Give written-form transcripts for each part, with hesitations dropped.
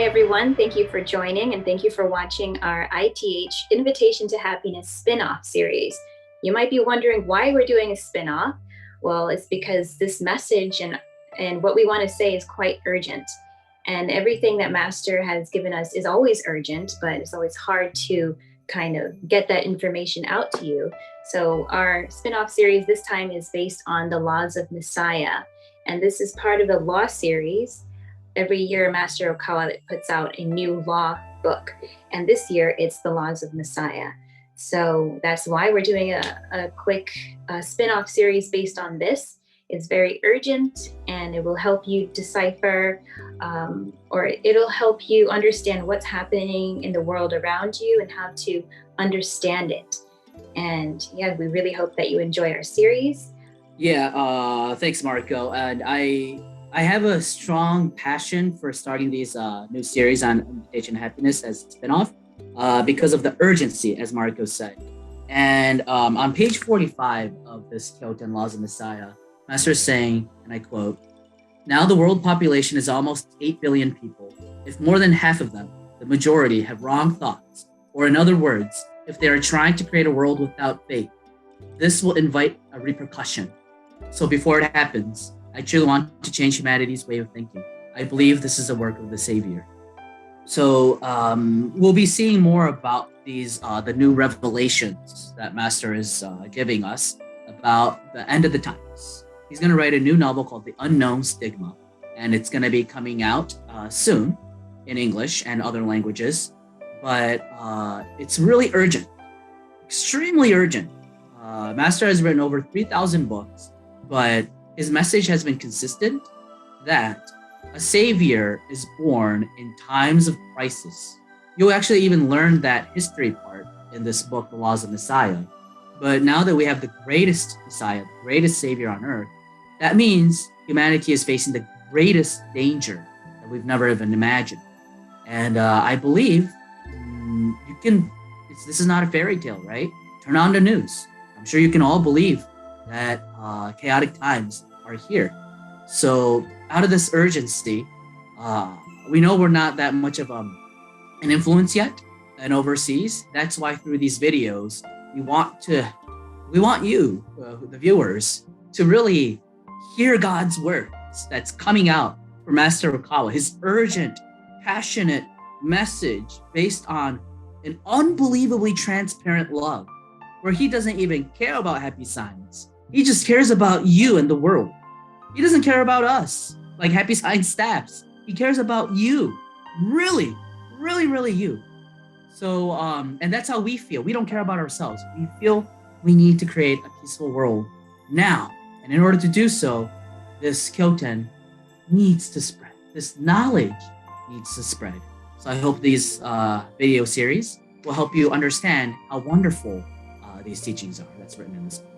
everyone. Thank you for joining and thank you for watching our ITH Invitation to Happiness spin-off series. You might be wondering why we're doing a spin-off. Well, it's because this message and what we want to say is quite urgent. And everything that Master has given us is always urgent, but it's always hard to kind of get that information out to you. So our spin-off series this time is based on the laws of Messiah. And this is part of the law series. Every year, Master Okawa puts out a new law book. And this year, it's the laws of Messiah. So that's why we're doing a quick spin-off series based on this. It's very urgent and it will help you decipher or it'll help you understand what's happening in the world around you and how to understand it. And yeah, we really hope that you enjoy our series. Yeah, thanks, Mariko. And I have a strong passion for starting these new series on Invitation to Happiness as a spinoff because of the urgency, as Mariko said. And on page 45 of this Kyoten Laws of Messiah, Master is saying, and I quote, "Now the world population is almost 8 billion people. If more than half of them, the majority, have wrong thoughts, or in other words, if they are trying to create a world without faith, this will invite a repercussion. So before it happens, I truly want to change humanity's way of thinking. I believe this is a work of the Savior." So we'll be seeing more about these, the new revelations that Master is giving us about the end of the times. He's going to write a new novel called The Unknown Stigma, and it's going to be coming out soon in English and other languages. But it's really urgent, extremely urgent. Master has written over 3,000 books, but his message has been consistent that a savior is born in times of crisis. You'll actually even learn that history part in this book, The Laws of Messiah. But now that we have the greatest Messiah, the greatest savior on earth, that means humanity is facing the greatest danger that we've never even imagined. And I believe this is not a fairy tale, right? Turn on the news. I'm sure you can all believe that chaotic times are here. So out of this urgency, we know we're not that much of an influence yet and overseas. That's why through these videos, we want you, the viewers, to really hear God's words that's coming out from Master Okawa, his urgent, passionate message based on an unbelievably transparent love, where he doesn't even care about happy science. He just cares about you and the world. He doesn't care about us, like happy science staffs. He cares about you, really, really, really you. So, and that's how we feel. We don't care about ourselves. We feel we need to create a peaceful world now. And in order to do so, this Kyoten needs to spread. This knowledge needs to spread. So I hope these video series will help you understand how wonderful these teachings are that's written in this book.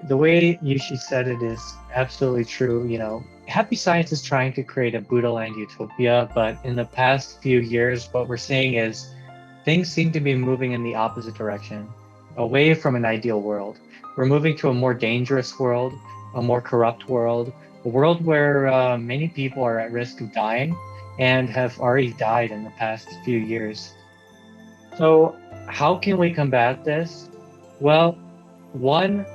The way Yushi said it is absolutely true. You know, happy science is trying to create a Buddha-land utopia, but in the past few years, what we're seeing is things seem to be moving in the opposite direction, away from an ideal world. We're moving to a more dangerous world, a more corrupt world, a world where many people are at risk of dying and have already died in the past few years. So how can we combat this? Well, one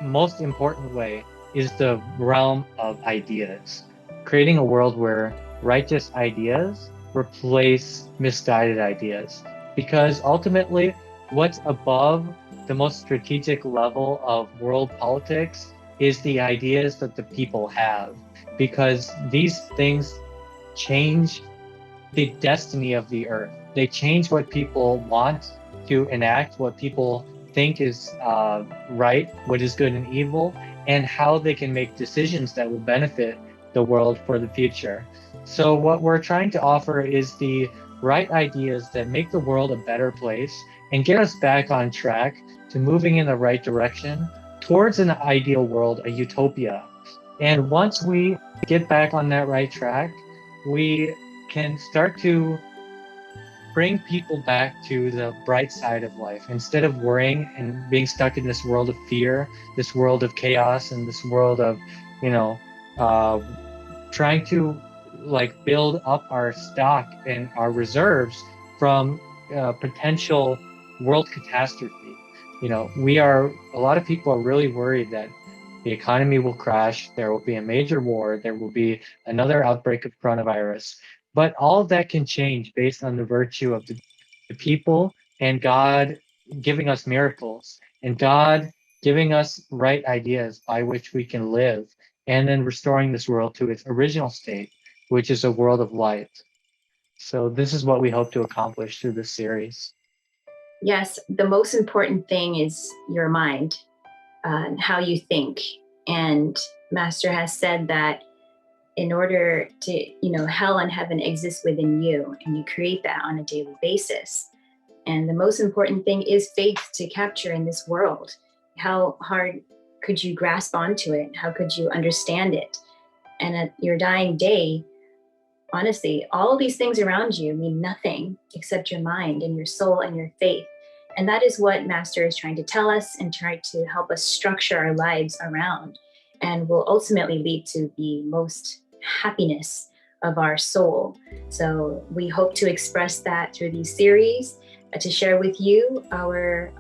most important way is the realm of ideas, creating a world where righteous ideas replace misguided ideas. Because ultimately, what's above the most strategic level of world politics is the ideas that the people have. Because these things change the destiny of the earth. They change what people want to enact, what people think is right, what is good and evil, and how they can make decisions that will benefit the world for the future. So what we're trying to offer is the right ideas that make the world a better place and get us back on track to moving in the right direction towards an ideal world, a utopia. And once we get back on that right track, we can start to bring people back to the bright side of life instead of worrying and being stuck in this world of fear, this world of chaos, and this world of, trying to like build up our stock and our reserves from potential world catastrophe. You know, a lot of people are really worried that the economy will crash, there will be a major war, there will be another outbreak of coronavirus. But all of that can change based on the virtue of the people and God giving us miracles and God giving us right ideas by which we can live and then restoring this world to its original state, which is a world of light. So this is what we hope to accomplish through this series. Yes, the most important thing is your mind, how you think. And Master has said that in order to, hell and heaven exist within you, and you create that on a daily basis. And the most important thing is faith to capture in this world. How hard could you grasp onto it? How could you understand it? And at your dying day, honestly, all of these things around you mean nothing except your mind and your soul and your faith. And that is what Master is trying to tell us and try to help us structure our lives around, and will ultimately lead to the most happiness of our soul. So we hope to express that through these series, to share with you our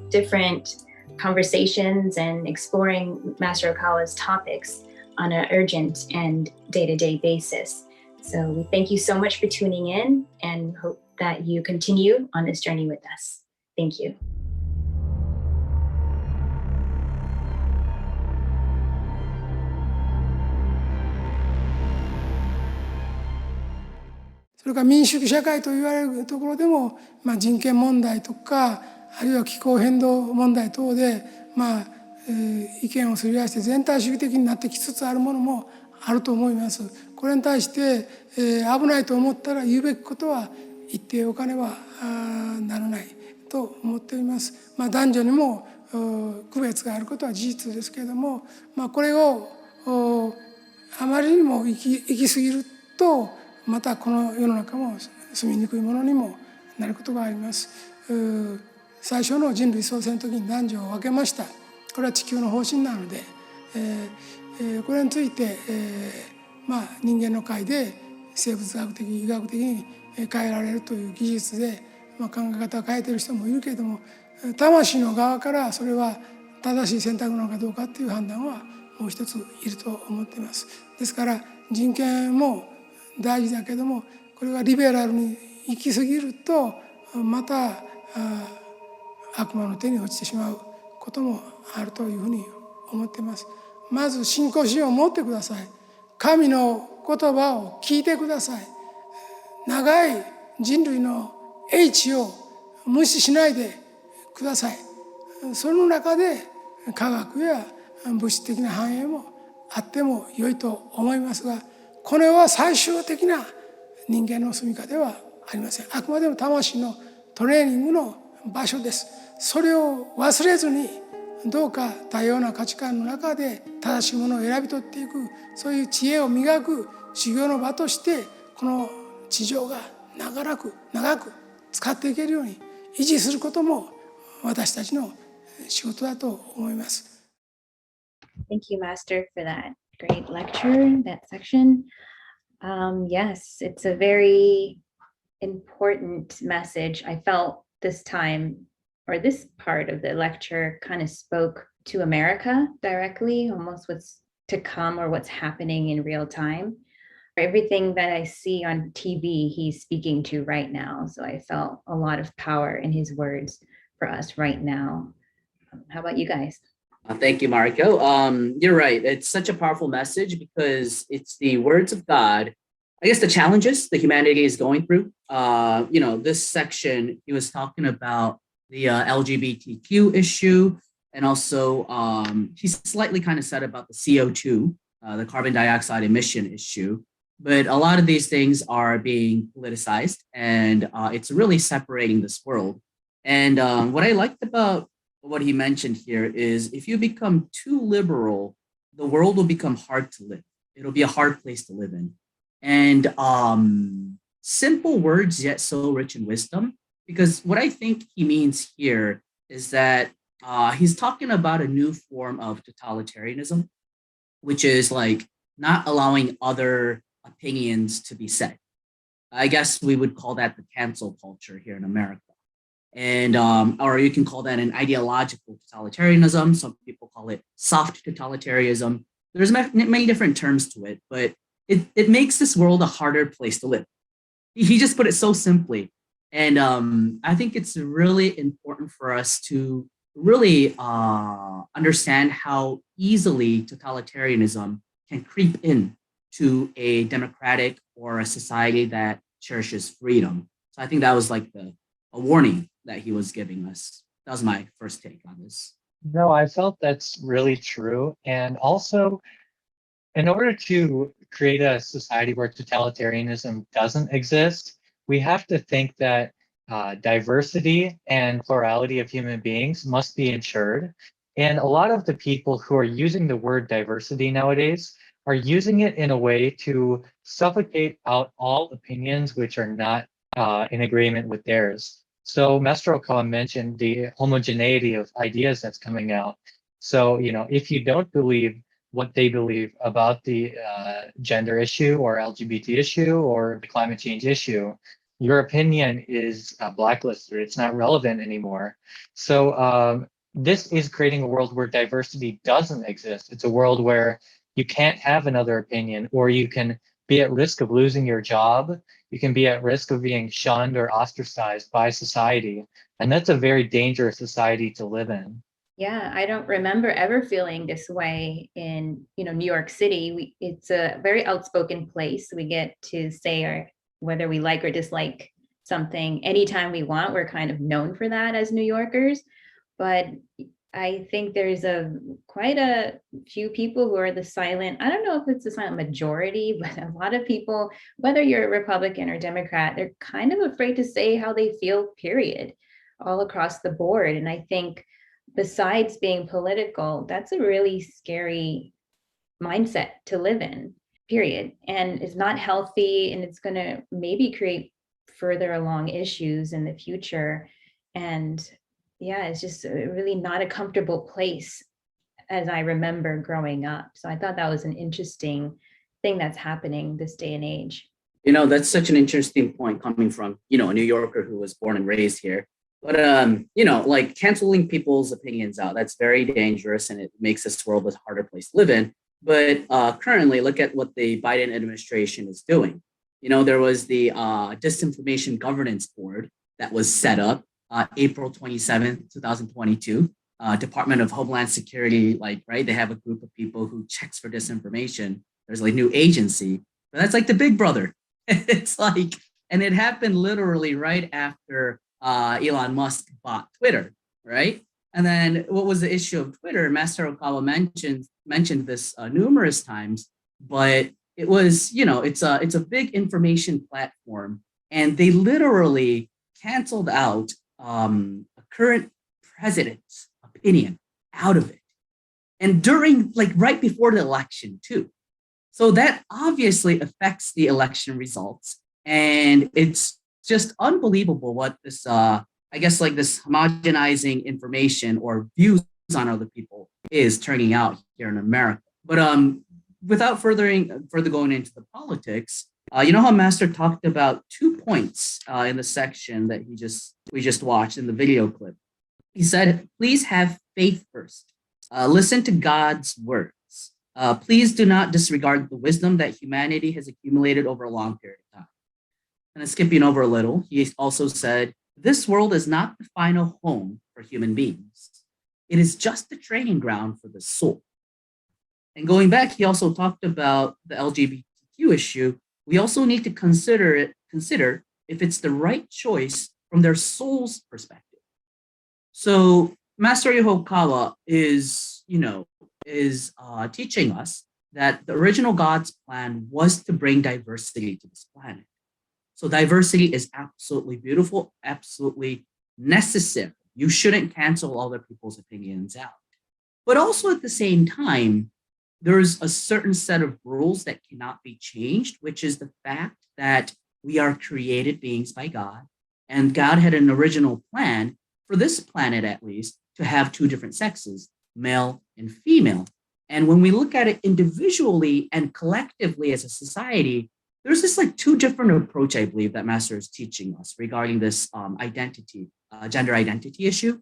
different conversations and exploring Master Okawa's topics on an urgent and day-to-day basis. So we thank you so much for tuning in and hope that you continue on this journey with us. Thank you. それから民主主義社会と言われるところでも、人権問題とかあるいは気候変動問題等で、意見をすり合わせて全体主義的になってきつつあるものもあると思います。これに対して、危ないと思ったら言うべきことは言っておかねばならないと思っています。男女にも区別があることは事実ですけれども、これをあまりにも行き過ぎるとまたこの世の中も住みにくいものにもなることがあります。最初の人類創生の時に男女を分けました。これは地球の方針なので、これについて、人間の界で生物学的医学的に変えられるという技術で、考え方を変えている人もいるけれども、魂の側からそれは正しい選択なのかどうかっていう判断はもう一ついると思っています。ですから人権も大事だけども、これがリベラルに行き過ぎるとまた悪魔の手に落ちてしまうこともあるというふうに思っています。まず信仰心を持ってください。神の言葉を聞いてください。長い人類の英知を無視しないでください。その中で科学や物質的な繁栄もあっても良いと思いますが、これは最終的な人間の住みかではありません。あくまでも魂のトレーニングの場所です。それを忘れずに、どうか多様な価値観の中で正しいものを選び取っていく、そういう知恵を磨く修行の場として、この地上が長く使っていけるように維持することも私たちの仕事だと思います。Thank you, Master, for that great lecture, that section. Yes, it's a very important message. I felt this time, or this part of the lecture kind of spoke to America directly, almost what's to come or what's happening in real time. Everything that I see on TV, he's speaking to right now. So I felt a lot of power in his words for us right now. How about you guys? Thank you, Mariko. You're right. It's such a powerful message because it's the words of God. I guess the challenges that humanity is going through. This section, he was talking about the LGBTQ issue, and also he slightly kind of said about the CO2, the carbon dioxide emission issue. But a lot of these things are being politicized, and it's really separating this world. And what I liked about what he mentioned here is if you become too liberal, the world will become hard to live. It'll be a hard place to live in. And simple words, yet so rich in wisdom, because what I think he means here is that he's talking about a new form of totalitarianism, which is like not allowing other opinions to be said. I guess we would call that the cancel culture here in America. And or you can call that an ideological totalitarianism. Some people call it soft totalitarianism. There's many different terms to it, but it makes this world a harder place to live. He just put it so simply. And I think it's really important for us to really understand how easily totalitarianism can creep in to a democratic or a society that cherishes freedom. So I think that was like a warning that he was giving us. That was my first take on this. No, I felt that's really true. And also, in order to create a society where totalitarianism doesn't exist, we have to think that diversity and plurality of human beings must be ensured. And a lot of the people who are using the word diversity nowadays are using it in a way to suffocate out all opinions which are not in agreement with theirs. So Master Okawa mentioned the homogeneity of ideas that's coming out. So, if you don't believe what they believe about the gender issue or LGBT issue or the climate change issue, your opinion is blacklisted. It's not relevant anymore. So this is creating a world where diversity doesn't exist. It's a world where you can't have another opinion, or you can be at risk of losing your job. You can be at risk of being shunned or ostracized by society. And that's a very dangerous society to live in. Yeah, I don't remember ever feeling this way in, New York City. It's a very outspoken place. We get to say whether we like or dislike something anytime we want. We're kind of known for that as New Yorkers. But I think there's quite a few people who are the silent, I don't know if it's the silent majority, but a lot of people, whether you're a Republican or Democrat, they're kind of afraid to say how they feel, period, all across the board. And I think besides being political, that's a really scary mindset to live in, period. And it's not healthy, and it's going to maybe create further along issues in the future. And yeah, it's just really not a comfortable place as I remember growing up. So I thought that was an interesting thing that's happening this day and age. That's such an interesting point coming from, a New Yorker who was born and raised here. But, like canceling people's opinions out, that's very dangerous, and it makes this world a harder place to live in. But currently, look at what the Biden administration is doing. There was the Disinformation Governance Board that was set up April 27th, 2022. Department of Homeland Security, right? They have a group of people who checks for disinformation. There's new agency, but that's like the big brother. It's and it happened literally right after Elon Musk bought Twitter, right? And then what was the issue of Twitter? Master Okawa mentioned this numerous times, but it was, it's a big information platform, and they literally canceled out a current president's opinion out of it, and during right before the election too. So that obviously affects the election results, and it's just unbelievable what this I guess this homogenizing information or views on other people is turning out here in America. But without further going into the politics, how Master talked about 2 points in the section that we just watched in the video clip. He said, please have faith first. Listen to God's words. Please do not disregard the wisdom that humanity has accumulated over a long period of time. And skipping over a little, he also said, this world is not the final home for human beings. It is just the training ground for the soul. And going back, he also talked about the LGBTQ issue. We also need to consider if it's the right choice from their soul's perspective. So Master Yohokawa is teaching us that the original God's plan was to bring diversity to this planet. So diversity is absolutely beautiful, absolutely necessary. You shouldn't cancel other people's opinions out. But also at the same time, there's a certain set of rules that cannot be changed, which is the fact that we are created beings by God, and God had an original plan for this planet, at least, to have 2 different sexes, male and female. And when we look at it individually and collectively as a society, there's this like two different approach, I believe, that Master is teaching us regarding this identity, gender identity issue.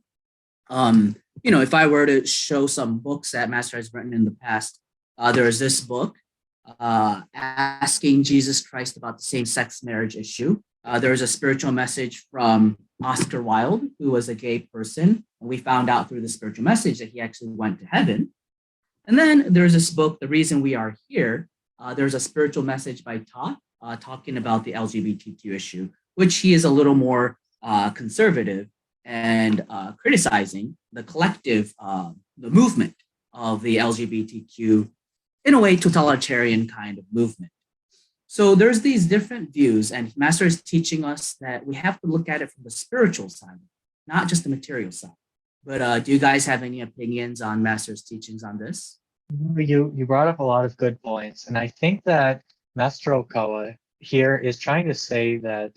If I were to show some books that Master has written in the past, there is this book, Asking Jesus Christ About the Same-Sex Marriage Issue. There was a spiritual message from Oscar Wilde, who was a gay person. And we found out through the spiritual message that he actually went to heaven. And then there's this book, The Reason We Are Here. There's a spiritual message by Todd talking about the LGBTQ issue, which he is a little more conservative and criticizing the collective, the movement of the LGBTQ, in a way, totalitarian kind of movement. So there's these different views, and Master is teaching us that we have to look at it from the spiritual side, not just the material side. But do you guys have any opinions on Master's teachings on this? You brought up a lot of good points, and I think that Master Okawa here is trying to say that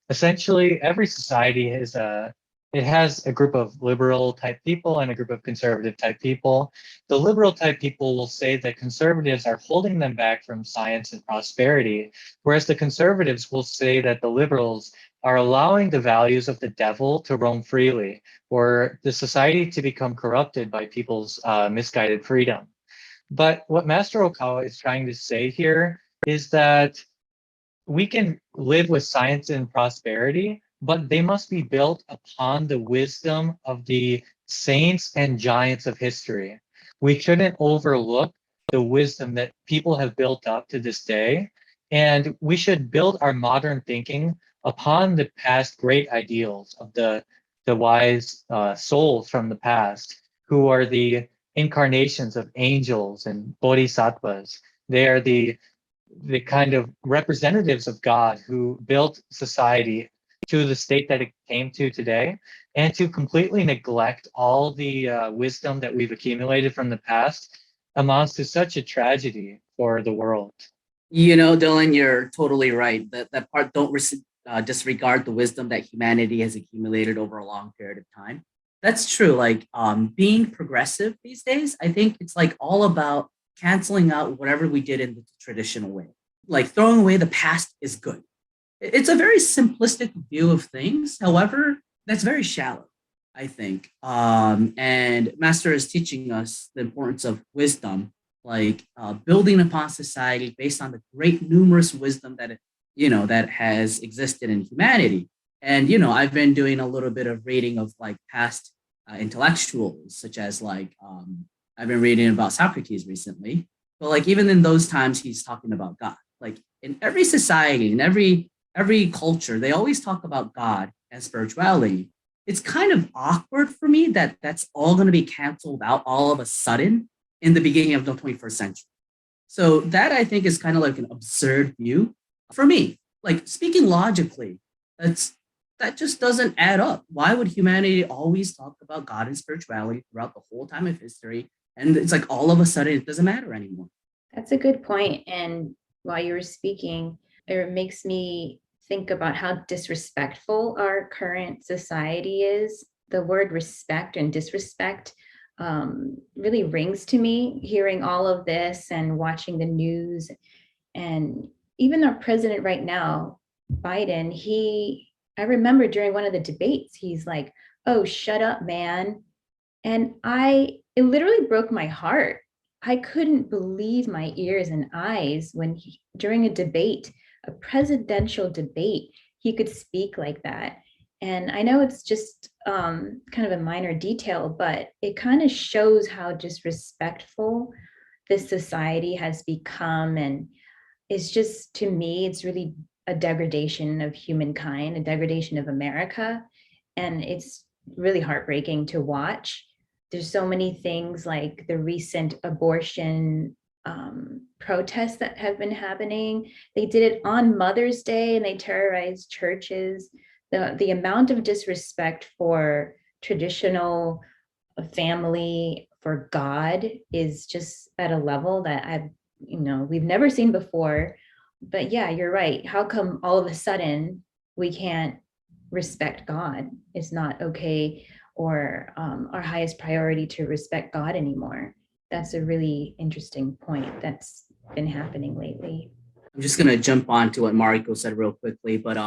essentially every society has a group of liberal type people and a group of conservative type people. The liberal type people will say that conservatives are holding them back from science and prosperity, whereas the conservatives will say that the liberals are allowing the values of the devil to roam freely, or the society to become corrupted by people's misguided freedom. But what Master Okawa is trying to say here is that we can live with science and prosperity, but they must be built upon the wisdom of the saints and giants of history. We shouldn't overlook the wisdom that people have built up to this day, and we should build our modern thinking upon the past great ideals of the wise souls from the past, who are the incarnations of angels and bodhisattvas. They are the kind of representatives of God who built society to the state that it came to today, and to completely neglect all the wisdom that we've accumulated from the past amounts to such a tragedy for the world. Dylan, you're totally right. That part, don't disregard the wisdom that humanity has accumulated over a long period of time. That's true. Like being progressive these days, I think it's like all about canceling out whatever we did in the traditional way. Like throwing away the past is good. It's a very simplistic view of things. However, that's very shallow, I think. And Master is teaching us the importance of wisdom, like building upon society based on the great numerous wisdom that has existed in humanity. And I've been doing a little bit of reading of like past intellectuals, such as like I've been reading about Socrates recently. But like even in those times, he's talking about God. Like in every society, in every culture, they always talk about God and spirituality. It's kind of awkward for me that that's all going to be canceled out all of a sudden in the beginning of the 21st century. So that I think is kind of like an absurd view for me. Like speaking logically, that just doesn't add up. Why would humanity always talk about God and spirituality throughout the whole time of history? And it's like all of a sudden it doesn't matter anymore. That's a good point. And while you were speaking, it makes me think about how disrespectful our current society is. The word respect and disrespect really rings to me, hearing all of this and watching the news. And even our president right now, Biden, I remember during one of the debates, he's like, "Oh, shut up, man." And it literally broke my heart. I couldn't believe my ears and eyes when during a debate, a presidential debate, he could speak like that. And I know it's just kind of a minor detail, but it kind of shows how disrespectful this society has become. And it's just, to me, it's really a degradation of humankind, a degradation of America. And it's really heartbreaking to watch. There's so many things like the recent abortion protests that have been happening. They did it on Mother's Day and they terrorized churches. The amount of disrespect for traditional family, for God, is just at a level that we've never seen before. But yeah, you're right. How come all of a sudden we can't respect God? It's not okay, or our highest priority to respect God anymore. That's a really interesting point that's been happening lately. I'm just gonna jump on to what Mariko said real quickly, but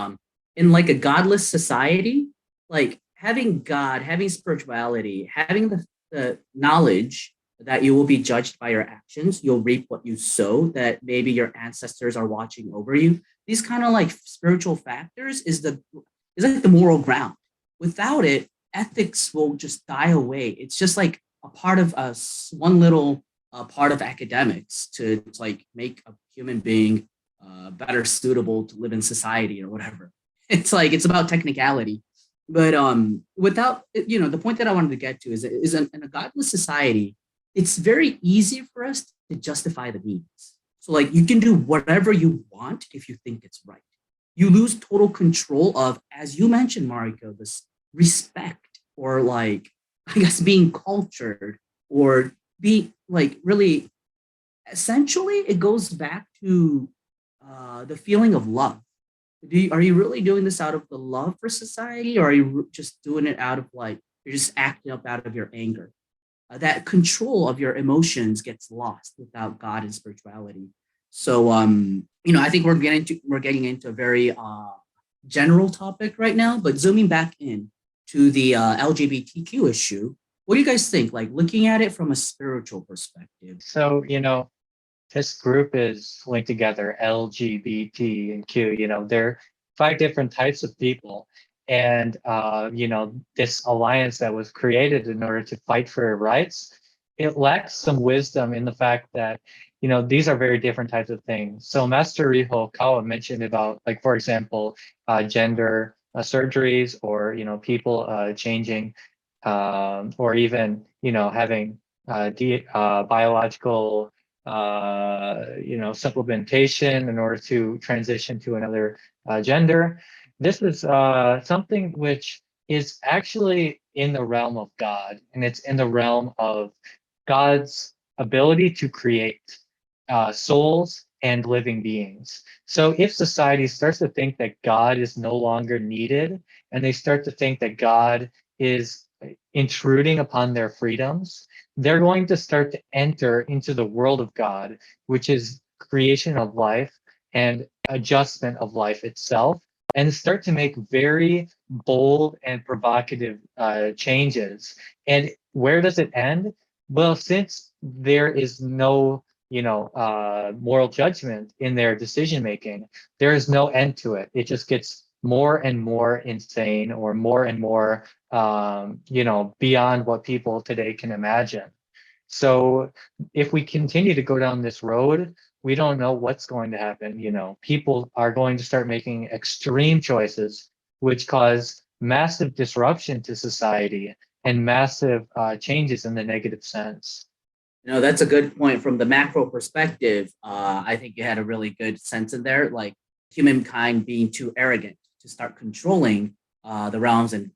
in like a godless society, like having God, having spirituality, having the knowledge that you will be judged by your actions, you'll reap what you sow, that maybe your ancestors are watching over you. These kind of like spiritual factors is like the moral ground. Without it, ethics will just die away. It's just like a part of us, one little part of academics to like make a human being better suitable to live in society or whatever. It's like it's about technicality, but without the point that I wanted to get to is in a godless society, it's very easy for us to justify the means. So like you can do whatever you want if you think it's right. You lose total control of, as you mentioned, Mariko, this respect or like I guess being cultured or be like really essentially it goes back to the feeling of love. Are you really doing this out of the love for society, or are you just doing it out of like you're just acting up out of your anger? That control of your emotions gets lost without God and spirituality. So I think we're getting into a very general topic right now, but zooming back in to the LGBTQ issue, what do you guys think? Like looking at it from a spiritual perspective. So, this group is linked together, LGBT and Q, they're 5 different types of people. And, this alliance that was created in order to fight for rights, it lacks some wisdom in the fact that, these are very different types of things. So Master Riho Kawa mentioned about, like, for example, gender surgeries or, people changing or even, having biological supplementation in order to transition to another gender. This is something which is actually in the realm of God, and it's in the realm of God's ability to create souls and living beings. So if society starts to think that God is no longer needed, and they start to think that God is intruding upon their freedoms, they're going to start to enter into the world of God, which is creation of life and adjustment of life itself, and start to make very bold and provocative changes. And where does it end? Well, since there is no moral judgment in their decision making, there is no end to it. It just gets more and more insane, or more and more beyond what people today can imagine. So if we continue to go down this road, we don't know what's going to happen. People are going to start making extreme choices, which cause massive disruption to society and massive changes in the negative sense. That's a good point from the macro perspective. I think you had a really good sense in there, like humankind being too arrogant to start controlling the realms and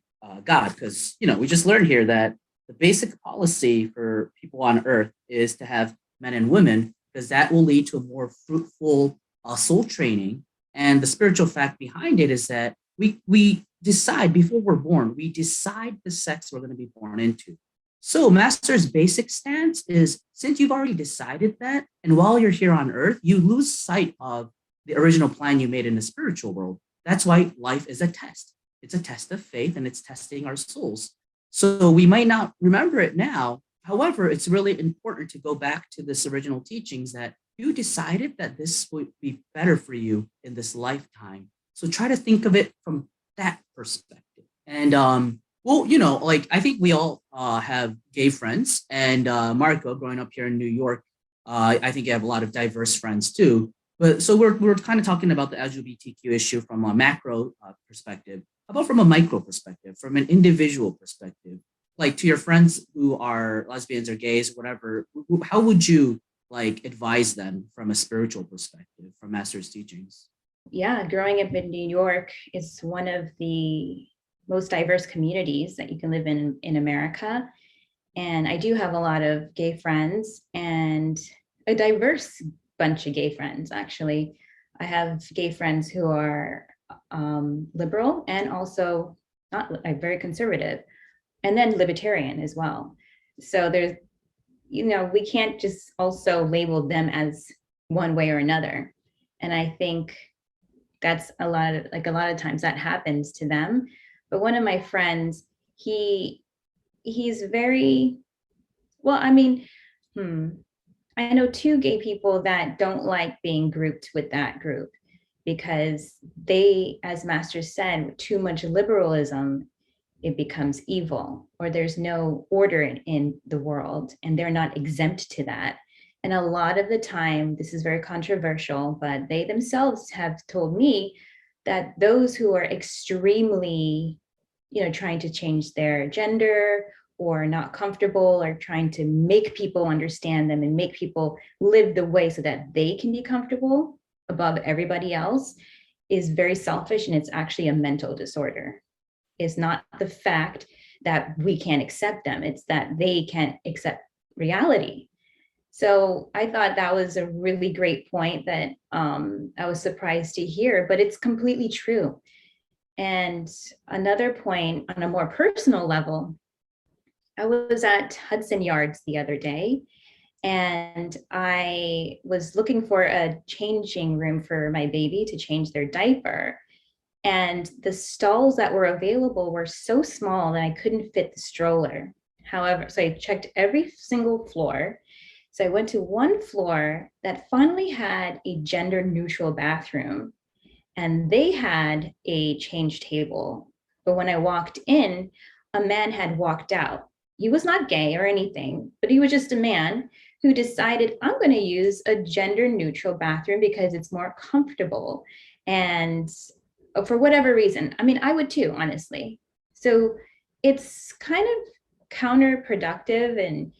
God, because we just learned here that the basic policy for people on Earth is to have men and women, because that will lead to a more fruitful soul training. And the spiritual fact behind it is that we decide before we're born, we decide the sex we're going to be born into. So Master's basic stance is, since you've already decided that, and while you're here on Earth, you lose sight of the original plan you made in the spiritual world. That's why life is a test. It's a test of faith, and it's testing our souls. So we might not remember it now. However, it's really important to go back to this original teachings that you decided that this would be better for you in this lifetime. So try to think of it from that perspective. And I think we all have gay friends. And Mariko, growing up here in New York, I think you have a lot of diverse friends too. But so we're kind of talking about the LGBTQ issue from a macro perspective. How about from a micro perspective, from an individual perspective? Like to your friends who are lesbians or gays, whatever, how would you like advise them from a spiritual perspective from Master's teachings? Yeah, growing up in New York is one of the most diverse communities that you can live in America. And I do have a lot of gay friends, and a diverse bunch of gay friends, actually. I have gay friends who are liberal and also not very conservative, and then libertarian as well. So there's, we can't just also label them as one way or another. And I think that's a lot of times that happens to them. But one of my friends, he's very, well, I mean, I know two gay people that don't like being grouped with that group because they, as Master said, too much liberalism, it becomes evil, or there's no order in the world, and they're not exempt to that. And a lot of the time, this is very controversial, but they themselves have told me that those who are extremely, trying to change their gender or not comfortable or trying to make people understand them and make people live the way so that they can be comfortable above everybody else is very selfish, and it's actually a mental disorder. It's not the fact that we can't accept them, it's that they can't accept reality. So I thought that was a really great point that I was surprised to hear, but it's completely true. And another point on a more personal level, I was at Hudson Yards the other day, and I was looking for a changing room for my baby to change their diaper. And the stalls that were available were so small that I couldn't fit the stroller. However, so I checked every single floor. So I went to one floor that finally had a gender neutral bathroom, and they had a change table. But when I walked in, a man had walked out. He was not gay or anything, but he was just a man who decided, I'm going to use a gender neutral bathroom because it's more comfortable. And for whatever reason, I mean, I would too, honestly. So it's kind of counterproductive. And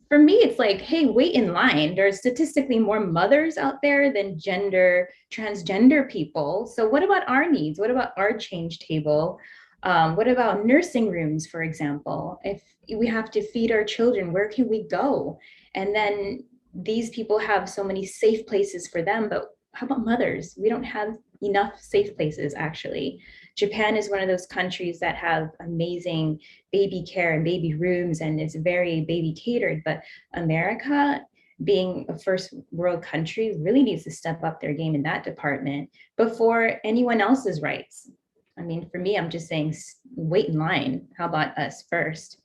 for me, it's like, hey, wait in line. There's statistically more mothers out there than transgender people. So what about our needs? What about our change table? What about nursing rooms, for example? If we have to feed our children, where can we go? And then these people have so many safe places for them, but how about mothers? We don't have enough safe places, actually. Japan is one of those countries that have amazing baby care and baby rooms, and is very baby catered. But America, being a first world country, really needs to step up their game in that department before anyone else's rights. I mean, for me, I'm just saying, wait in line. How about us first?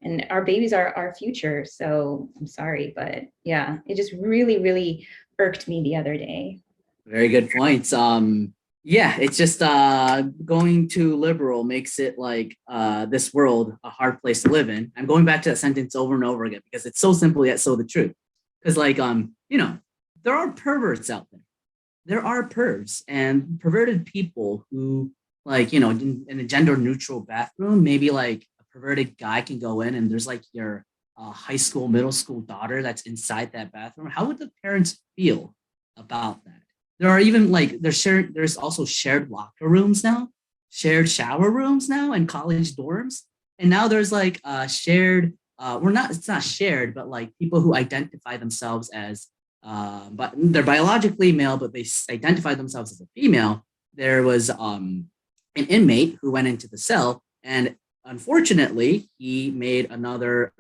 And our babies are our future. So I'm sorry, but yeah, it just really, really irked me the other day. Very good points. Yeah, it's just going too liberal makes it like this world a hard place to live in. I'm going back to that sentence over and over again because it's so simple yet so the truth. Because there are perverts out there. There are pervs and perverted people who in a gender neutral bathroom, maybe like a perverted guy can go in and there's like your high school, middle school daughter that's inside that bathroom. How would the parents feel about that? There are even there's also shared locker rooms now, shared shower rooms now in college dorms. And now there's like shared, it's not shared, but like people who identify themselves as, but they're biologically male, but they identify themselves as a female. There was an inmate who went into the cell, and unfortunately, he made another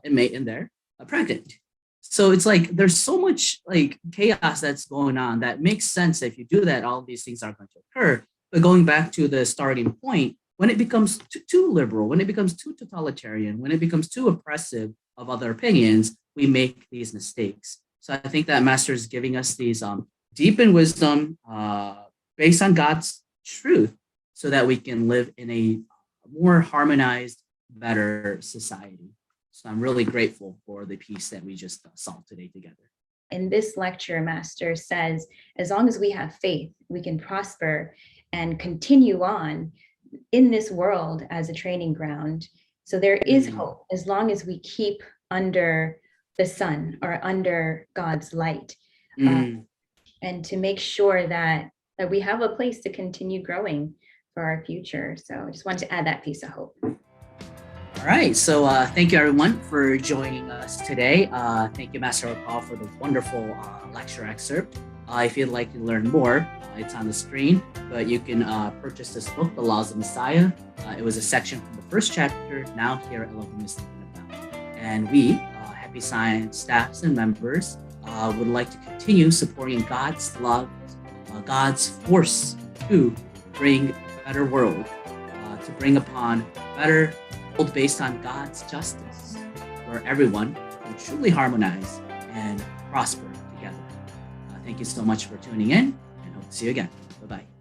inmate in there pregnant. So it's like there's so much like chaos that's going on that makes sense. If you do that, all these things are going to occur. But going back to the starting point, when it becomes too liberal, when it becomes too totalitarian, when it becomes too oppressive of other opinions, we make these mistakes. So I think that Master is giving us these deepened wisdom based on God's truth, so that we can live in a more harmonized, better society. So I'm really grateful for the piece that we just saw today together. In this lecture, Master says, as long as we have faith, we can prosper and continue on in this world as a training ground. So there is hope as long as we keep under the sun or under God's light, and to make sure that we have a place to continue growing for our future. So I just wanted to add that piece of hope. All right, so thank you everyone for joining us today. Thank you, Master O'Call, for the wonderful lecture excerpt. If you'd like to learn more, it's on the screen, but you can purchase this book, The Laws of Messiah. It was a section from the first chapter, now here at Love and Mystic. And we, Happy Science staffs and members, would like to continue supporting God's love, God's force to bring a better world, to bring upon a better world based on God's justice, where everyone can truly harmonize and prosper together. Thank you so much for tuning in, and hope to see you again. Bye-bye.